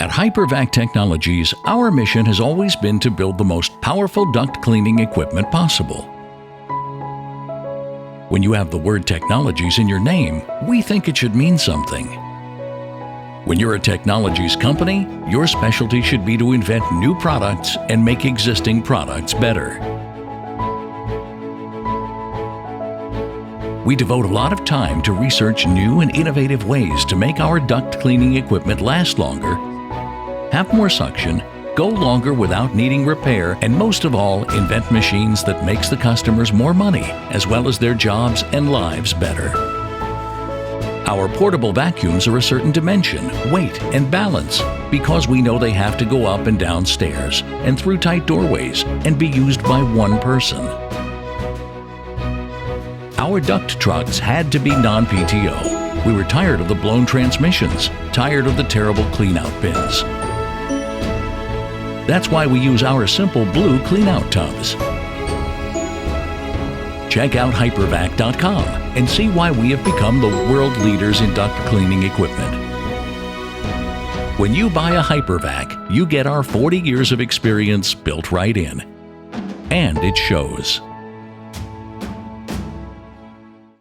At Hypervac Technologies, our mission has always been to build the most powerful duct cleaning equipment possible. When you have the word technologies in your name, we think it should mean something. When you're a technologies company, your specialty should be to invent new products and make existing products better. We devote a lot of time to research new and innovative ways to make our duct cleaning equipment last longer, have more suction, go longer without needing repair, and most of all, invent machines that makes the customers more money, as well as their jobs and lives better. Our portable vacuums are a certain dimension, weight, and balance because we know they have to go up and down stairs and through tight doorways and be used by one person. Our duct trucks had to be non-PTO. We were tired of the blown transmissions, tired of the terrible clean-out bins. That's why we use our simple blue clean-out tubs. Check out Hypervac.com and see why we have become the world leaders in duct cleaning equipment. When you buy a Hypervac, you get our 40 years of experience built right in. And it shows.